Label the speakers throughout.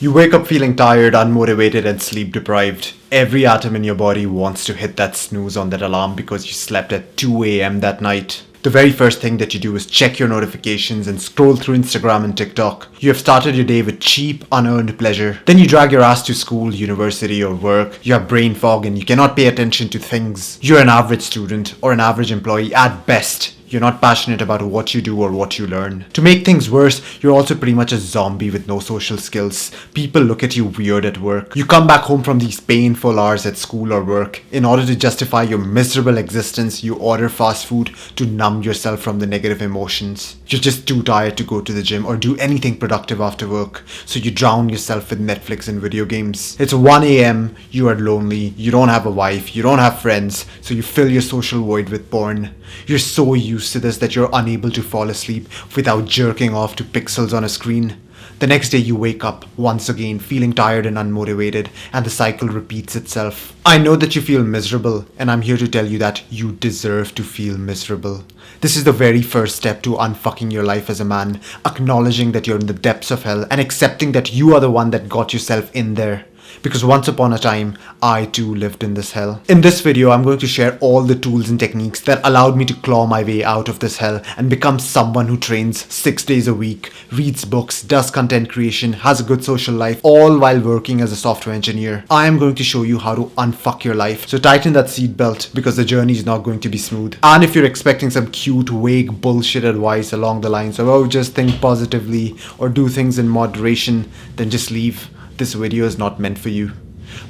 Speaker 1: You wake up feeling tired, unmotivated, and sleep deprived. Every atom in your body wants to hit that snooze on that alarm because you slept at 2 a.m. that night. The very first thing that you do is check your notifications and scroll through Instagram and TikTok. You have started your day with cheap, unearned pleasure. Then you drag your ass to school, university, or work. You have brain fog and you cannot pay attention to things. You're an average student or an average employee at best. You're not passionate about what you do or what you learn. To make things worse, you're also pretty much a zombie with no social skills. People look at you weird at work. You come back home from these painful hours at school or work. In order to justify your miserable existence, you order fast food to numb yourself from the negative emotions. You're just too tired to go to the gym or do anything productive after work, so you drown yourself with Netflix and video games. It's 1 a.m., you are lonely, you don't have a wife, you don't have friends, so you fill your social void with porn. You're so used to this that you're unable to fall asleep without jerking off to pixels on a screen. The next day you wake up, once again, feeling tired and unmotivated, and the cycle repeats itself. I know that you feel miserable, and I'm here to tell you that you deserve to feel miserable. This is the very first step to unfucking your life as a man, acknowledging that you're in the depths of hell and accepting that you are the one that got yourself in there. Because once upon a time, I too lived in this hell. In this video, I'm going to share all the tools and techniques that allowed me to claw my way out of this hell and become someone who trains 6 days a week, reads books, does content creation, has a good social life, all while working as a software engineer. I am going to show you how to unfuck your life. So tighten that seatbelt because the journey is not going to be smooth. And if you're expecting some cute, vague bullshit advice along the lines of, oh, just think positively or do things in moderation, then just leave. This video is not meant for you.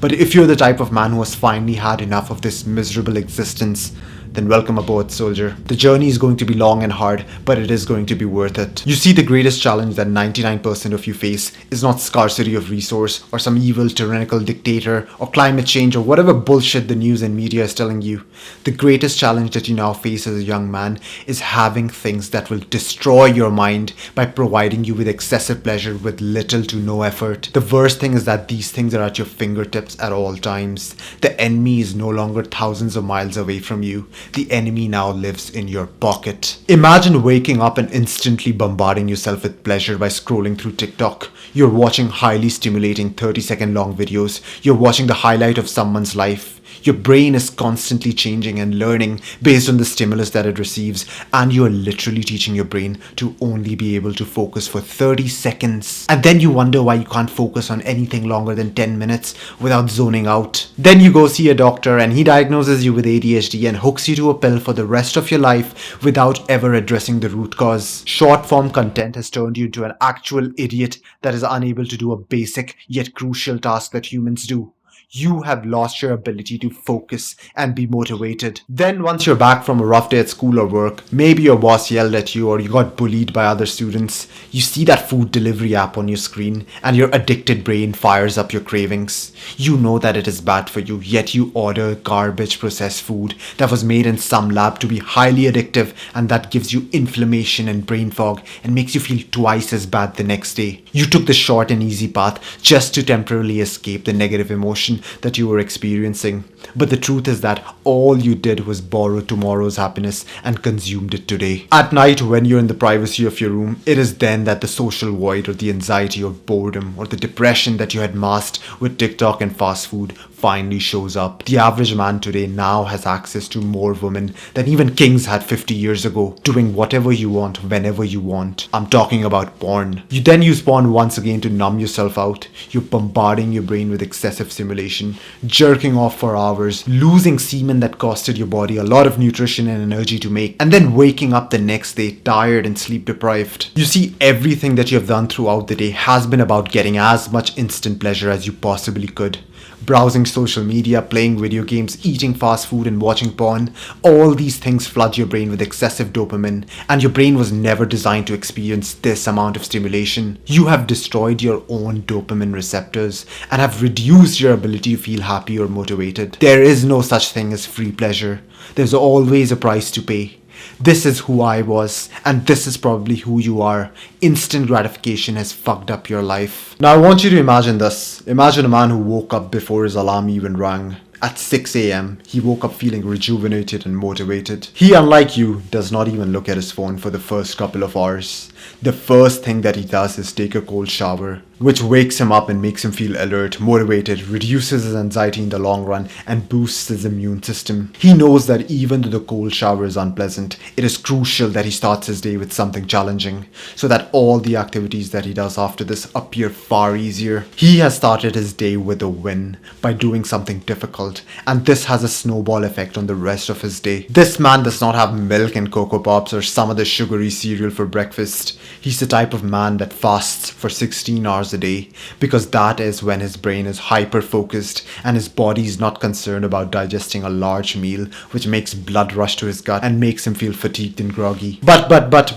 Speaker 1: But if you're the type of man who has finally had enough of this miserable existence, then welcome aboard, soldier. The journey is going to be long and hard, but it is going to be worth it. You see, the greatest challenge that 99% of you face is not scarcity of resource or some evil tyrannical dictator or climate change or whatever bullshit the news and media is telling you. The greatest challenge that you now face as a young man is having things that will destroy your mind by providing you with excessive pleasure with little to no effort. The worst thing is that these things are at your fingertips at all times. The enemy is no longer thousands of miles away from you. The enemy now lives in your pocket. Imagine waking up and instantly bombarding yourself with pleasure by scrolling through TikTok. You're watching highly stimulating 30-second long videos. You're watching the highlight of someone's life. Your brain is constantly changing and learning based on the stimulus that it receives, and you are literally teaching your brain to only be able to focus for 30 seconds. And then you wonder why you can't focus on anything longer than 10 minutes without zoning out. Then you go see a doctor and he diagnoses you with ADHD and hooks you to a pill for the rest of your life without ever addressing the root cause. Short form content has turned you into an actual idiot that is unable to do a basic yet crucial task that humans do. You have lost your ability to focus and be motivated. Then once you're back from a rough day at school or work, maybe your boss yelled at you or you got bullied by other students, you see that food delivery app on your screen and your addicted brain fires up your cravings. You know that it is bad for you, yet you order garbage processed food that was made in some lab to be highly addictive, and that gives you inflammation and brain fog and makes you feel twice as bad the next day. You took the short and easy path just to temporarily escape the negative emotion that you were experiencing. But the truth is that all you did was borrow tomorrow's happiness and consumed it today. At night, when you're in the privacy of your room, it is then that the social void or the anxiety or boredom or the depression that you had masked with TikTok and fast food finally shows up. The average man today now has access to more women than even kings had 50 years ago, doing whatever you want whenever you want. I'm talking about porn. You then use porn once again to numb yourself out. You're bombarding your brain with excessive stimulation, jerking off for hours, losing semen that costed your body a lot of nutrition and energy to make, and then waking up the next day tired and sleep deprived. You see, everything that you have done throughout the day has been about getting as much instant pleasure as you possibly could. Browsing social media, playing video games, eating fast food and watching porn, all these things flood your brain with excessive dopamine, and your brain was never designed to experience this amount of stimulation. You have destroyed your own dopamine receptors and have reduced your ability to feel happy or motivated. There is no such thing as free pleasure. There's always a price to pay. This is who I was, and this is probably who you are. Instant gratification has fucked up your life. Now I want you to imagine this. Imagine a man who woke up before his alarm even rang. At 6 a.m., he woke up feeling rejuvenated and motivated. He, unlike you, does not even look at his phone for the first couple of hours. the first thing that he does is take a cold shower, which wakes him up and makes him feel alert, motivated, reduces his anxiety in the long run, and boosts his immune system. He knows that even though the cold shower is unpleasant, it is crucial that he starts his day with something challenging, so that all the activities that he does after this appear far easier. He has started his day with a win by doing something difficult, and this has a snowball effect on the rest of his day. This man does not have milk and Cocoa Pops or some other sugary cereal for breakfast. He's the type of man that fasts for 16 hours a day, because that is when his brain is hyper focused and his body is not concerned about digesting a large meal, which makes blood rush to his gut and makes him feel fatigued and groggy. But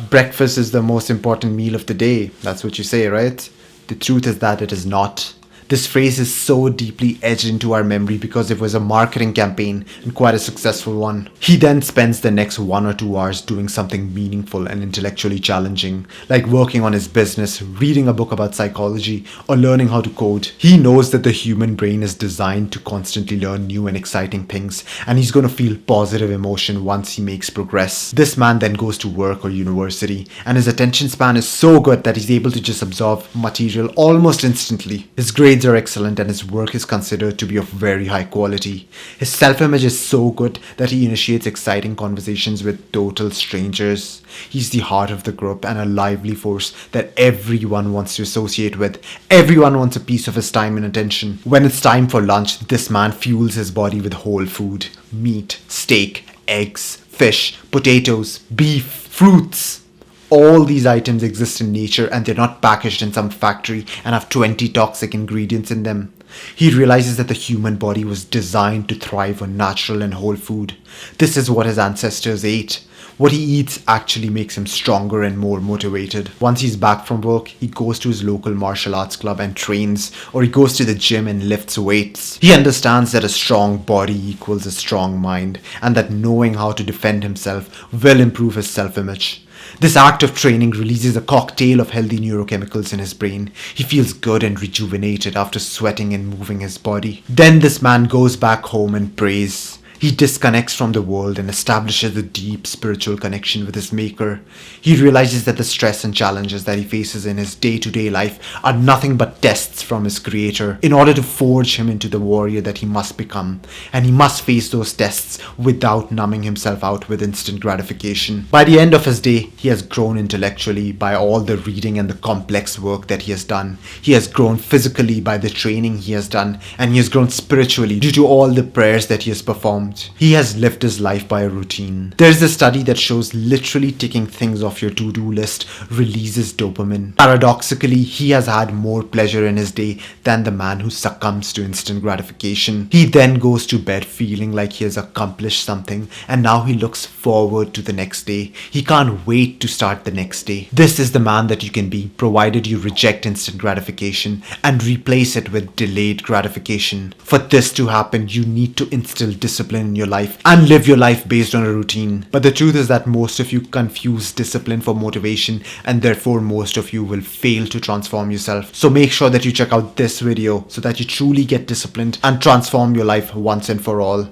Speaker 1: breakfast is the most important meal of the day. That's what you say, right? The truth is that it is not. This phrase is so deeply etched into our memory because it was a marketing campaign and quite a successful one. He then spends the next 1 or 2 hours doing something meaningful and intellectually challenging, like working on his business, reading a book about psychology, or learning how to code. He knows that the human brain is designed to constantly learn new and exciting things, and he's going to feel positive emotion once he makes progress. This man then goes to work or university, and his attention span is so good that he's able to just absorb material almost instantly. His grades are excellent and his work is considered to be of very high quality. His self-image is so good that he initiates exciting conversations with total strangers. He's the heart of the group and a lively force that everyone wants to associate with. Everyone wants a piece of his time and attention. When it's time for lunch, this man fuels his body with whole food: meat, steak, eggs, fish, potatoes, beef, fruits. All these items exist in nature and they're not packaged in some factory and have 20 toxic ingredients in them. He realizes that the human body was designed to thrive on natural and whole food. This is what his ancestors ate. What he eats actually makes him stronger and more motivated. Once he's back from work, he goes to his local martial arts club and trains, or he goes to the gym and lifts weights. He understands that a strong body equals a strong mind, and that knowing how to defend himself will improve his self-image. This act of training releases a cocktail of healthy neurochemicals in his brain. He feels good and rejuvenated after sweating and moving his body. Then this man goes back home and prays. He disconnects from the world and establishes a deep spiritual connection with his maker. He realizes that the stress and challenges that he faces in his day-to-day life are nothing but tests from his creator in order to forge him into the warrior that he must become. And he must face those tests without numbing himself out with instant gratification. By the end of his day, he has grown intellectually by all the reading and the complex work that he has done. He has grown physically by the training he has done, and he has grown spiritually due to all the prayers that he has performed. He has lived his life by a routine. There's a study that shows literally ticking things off your to-do list releases dopamine. Paradoxically, he has had more pleasure in his day than the man who succumbs to instant gratification. He then goes to bed feeling like he has accomplished something, and now he looks forward to the next day. He can't wait to start the next day. This is the man that you can be, provided you reject instant gratification and replace it with delayed gratification. For this to happen, you need to instill discipline in your life and live your life based on a routine. But the truth is that most of you confuse discipline for motivation, and therefore most of you will fail to transform yourself. So make sure that you check out this video so that you truly get disciplined and transform your life once and for all.